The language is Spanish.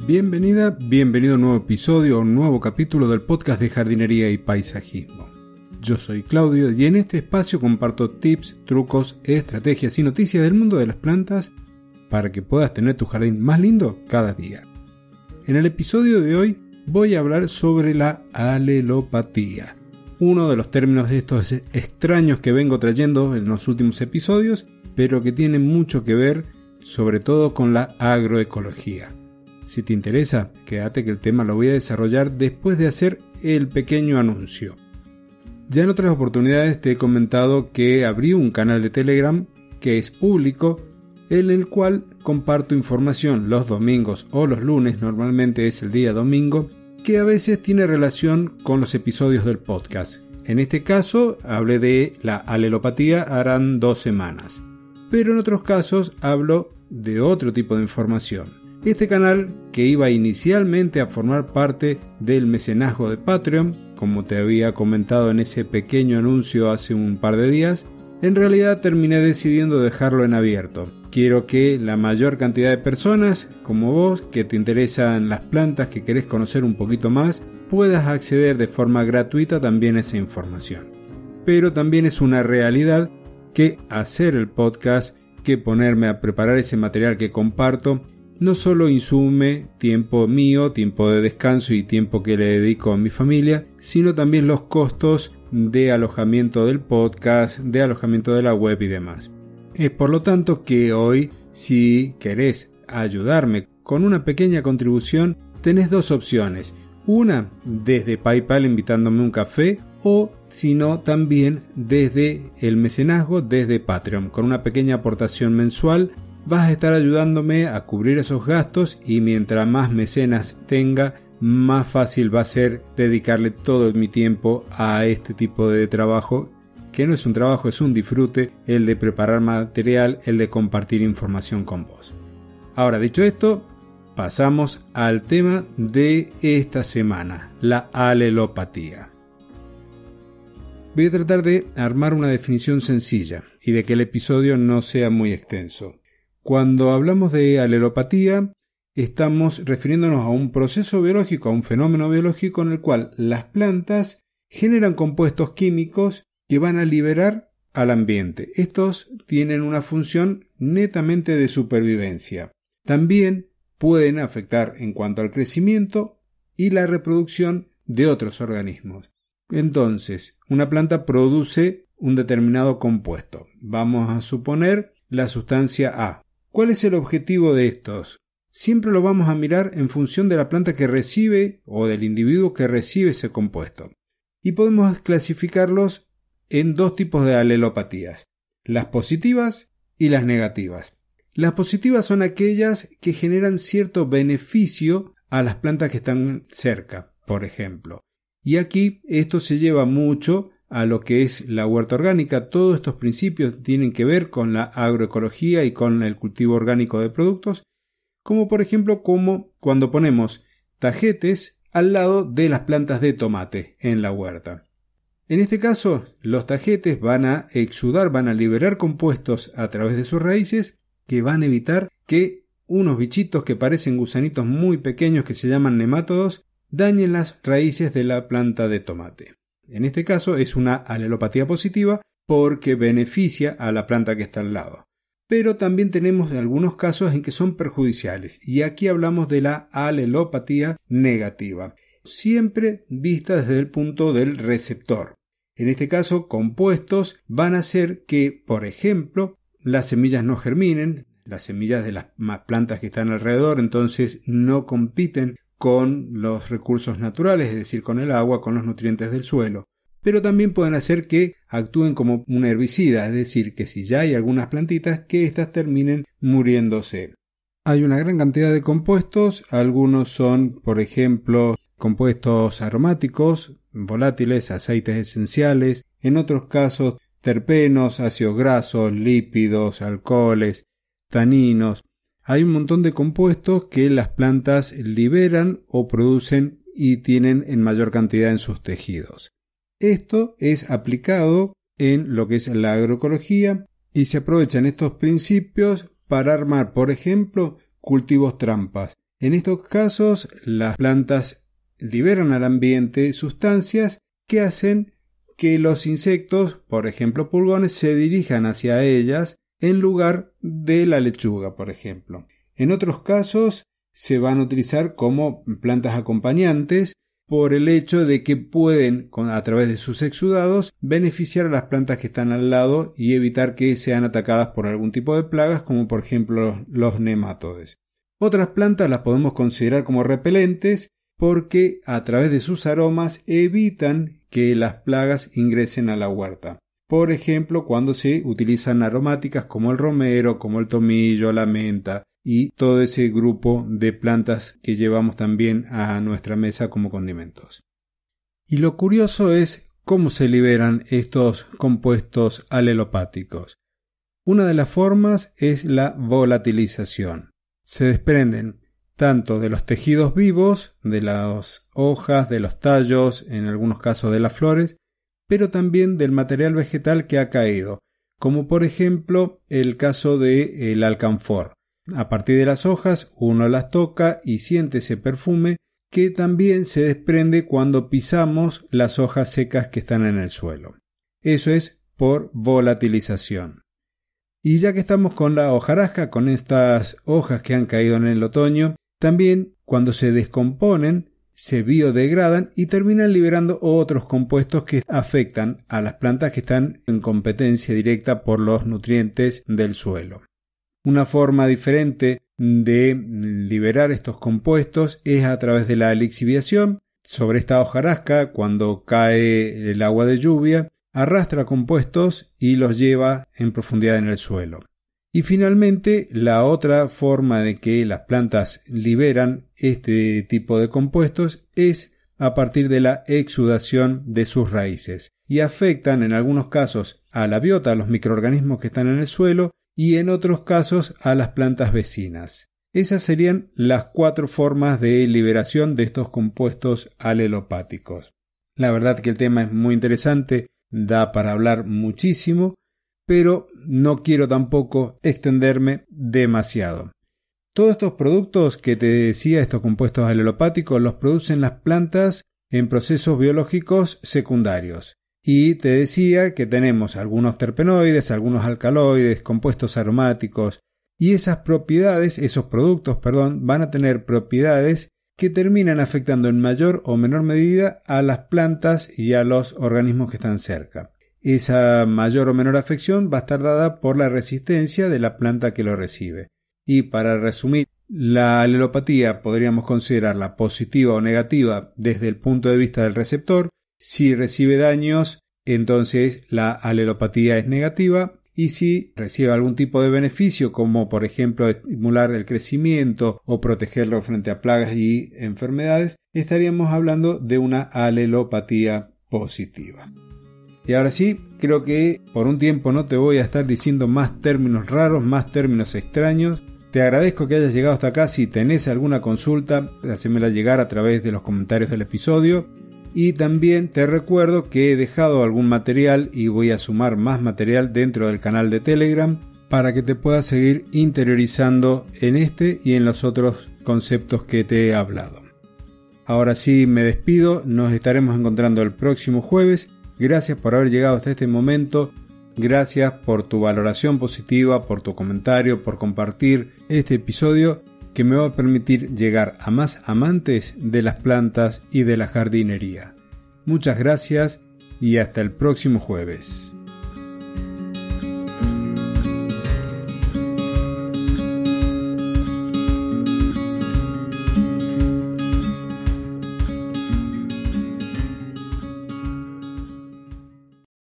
Bienvenida, bienvenido a un nuevo episodio, a un nuevo capítulo del podcast de jardinería y paisajismo. Yo soy Claudio y en este espacio comparto tips, trucos, estrategias y noticias del mundo de las plantas para que puedas tener tu jardín más lindo cada día. En el episodio de hoy voy a hablar sobre la alelopatía, uno de los términos de estos extraños que vengo trayendo en los últimos episodios, pero que tiene mucho que ver sobre todo con la agroecología. Si te interesa, quédate que el tema lo voy a desarrollar después de hacer el pequeño anuncio. Ya en otras oportunidades te he comentado que abrí un canal de Telegram que es público, en el cual comparto información los domingos o los lunes, normalmente es el día domingo, que a veces tiene relación con los episodios del podcast. En este caso hablé de la alelopatía harán 2 semanas, pero en otros casos hablo de otro tipo de información. Este canal, que iba inicialmente a formar parte del mecenazgo de Patreon, como te había comentado en ese pequeño anuncio hace un par de días, en realidad terminé decidiendo dejarlo en abierto. Quiero que la mayor cantidad de personas, como vos, que te interesan las plantas, que querés conocer un poquito más, puedas acceder de forma gratuita también a esa información. Pero también es una realidad que hacer el podcast, que ponerme a preparar ese material que comparto, no solo insume tiempo mío, tiempo de descanso y tiempo que le dedico a mi familia, sino también los costos de alojamiento del podcast, de alojamiento de la web y demás. Es por lo tanto que hoy, si querés ayudarme con una pequeña contribución, tenés 2 opciones. Una desde PayPal invitándome un café o si no también desde el mecenazgo, desde Patreon, con una pequeña aportación mensual. Vas a estar ayudándome a cubrir esos gastos y mientras más mecenas tenga, más fácil va a ser dedicarle todo mi tiempo a este tipo de trabajo, que no es un trabajo, es un disfrute, el de preparar material, el de compartir información con vos. Ahora, dicho esto, pasamos al tema de esta semana, la alelopatía. Voy a tratar de armar una definición sencilla y de que el episodio no sea muy extenso. Cuando hablamos de alelopatía, estamos refiriéndonos a un proceso biológico, a un fenómeno biológico en el cual las plantas generan compuestos químicos que van a liberar al ambiente. Estos tienen una función netamente de supervivencia. También pueden afectar en cuanto al crecimiento y la reproducción de otros organismos. Entonces, una planta produce un determinado compuesto. Vamos a suponer la sustancia A. ¿Cuál es el objetivo de estos? Siempre lo vamos a mirar en función de la planta que recibe o del individuo que recibe ese compuesto. Y podemos clasificarlos en 2 tipos de alelopatías, las positivas y las negativas. Las positivas son aquellas que generan cierto beneficio a las plantas que están cerca, por ejemplo. Y aquí esto se lleva mucho a lo que es la huerta orgánica. Todos estos principios tienen que ver con la agroecología y con el cultivo orgánico de productos, como por ejemplo cuando ponemos tajetes al lado de las plantas de tomate en la huerta. En este caso, los tajetes van a exudar, van a liberar compuestos a través de sus raíces que van a evitar que unos bichitos que parecen gusanitos muy pequeños que se llaman nemátodos dañen las raíces de la planta de tomate. En este caso es una alelopatía positiva porque beneficia a la planta que está al lado. Pero también tenemos algunos casos en que son perjudiciales y aquí hablamos de la alelopatía negativa, siempre vista desde el punto del receptor. En este caso, compuestos van a hacer que, por ejemplo, las semillas no germinen, las semillas de las plantas que están alrededor, entonces no compiten con los recursos naturales, es decir, con el agua, con los nutrientes del suelo. Pero también pueden hacer que actúen como un herbicida, es decir, que si ya hay algunas plantitas, que éstas terminen muriéndose. Hay una gran cantidad de compuestos, algunos son, por ejemplo, compuestos aromáticos, volátiles, aceites esenciales, en otros casos terpenos, ácidos grasos, lípidos, alcoholes, taninos. Hay un montón de compuestos que las plantas liberan o producen y tienen en mayor cantidad en sus tejidos. Esto es aplicado en lo que es la agroecología y se aprovechan estos principios para armar, por ejemplo, cultivos trampas. En estos casos, las plantas liberan al ambiente sustancias que hacen que los insectos, por ejemplo pulgones, se dirijan hacia ellas en lugar de la lechuga, por ejemplo. En otros casos se van a utilizar como plantas acompañantes por el hecho de que pueden, a través de sus exudados, beneficiar a las plantas que están al lado y evitar que sean atacadas por algún tipo de plagas, como por ejemplo los nematodes. Otras plantas las podemos considerar como repelentes porque a través de sus aromas evitan que las plagas ingresen a la huerta. Por ejemplo, cuando se utilizan aromáticas como el romero, como el tomillo, la menta y todo ese grupo de plantas que llevamos también a nuestra mesa como condimentos. Y lo curioso es cómo se liberan estos compuestos alelopáticos. Una de las formas es la volatilización. Se desprenden tanto de los tejidos vivos, de las hojas, de los tallos, en algunos casos de las flores, pero también del material vegetal que ha caído, como por ejemplo el caso del alcanfor. A partir de las hojas uno las toca y siente ese perfume que también se desprende cuando pisamos las hojas secas que están en el suelo. Eso es por volatilización. Y ya que estamos con la hojarasca, con estas hojas que han caído en el otoño, también cuando se descomponen, se biodegradan y terminan liberando otros compuestos que afectan a las plantas que están en competencia directa por los nutrientes del suelo. Una forma diferente de liberar estos compuestos es a través de la lixiviación. Sobre esta hojarasca, cuando cae el agua de lluvia, arrastra compuestos y los lleva en profundidad en el suelo. Y finalmente, la otra forma de que las plantas liberan este tipo de compuestos es a partir de la exudación de sus raíces y afectan en algunos casos a la biota, a los microorganismos que están en el suelo y en otros casos a las plantas vecinas. Esas serían las 4 formas de liberación de estos compuestos alelopáticos. La verdad que el tema es muy interesante, da para hablar muchísimo, pero no quiero tampoco extenderme demasiado. Todos estos productos que te decía, estos compuestos alelopáticos, los producen las plantas en procesos biológicos secundarios. Y te decía que tenemos algunos terpenoides, algunos alcaloides, compuestos aromáticos, y esos productos, van a tener propiedades que terminan afectando en mayor o menor medida a las plantas y a los organismos que están cerca. Esa mayor o menor afección va a estar dada por la resistencia de la planta que lo recibe. Y para resumir, la alelopatía podríamos considerarla positiva o negativa desde el punto de vista del receptor. Si recibe daños, entonces la alelopatía es negativa. Y si recibe algún tipo de beneficio, como por ejemplo estimular el crecimiento o protegerlo frente a plagas y enfermedades, estaríamos hablando de una alelopatía positiva. Y ahora sí, creo que por un tiempo no te voy a estar diciendo más términos raros, más términos extraños. Te agradezco que hayas llegado hasta acá. Si tenés alguna consulta, hacémela llegar a través de los comentarios del episodio. Y también te recuerdo que he dejado algún material y voy a sumar más material dentro del canal de Telegram para que te puedas seguir interiorizando en este y en los otros conceptos que te he hablado. Ahora sí me despido, nos estaremos encontrando el próximo jueves. Gracias por haber llegado hasta este momento, gracias por tu valoración positiva, por tu comentario, por compartir este episodio que me va a permitir llegar a más amantes de las plantas y de la jardinería. Muchas gracias y hasta el próximo jueves.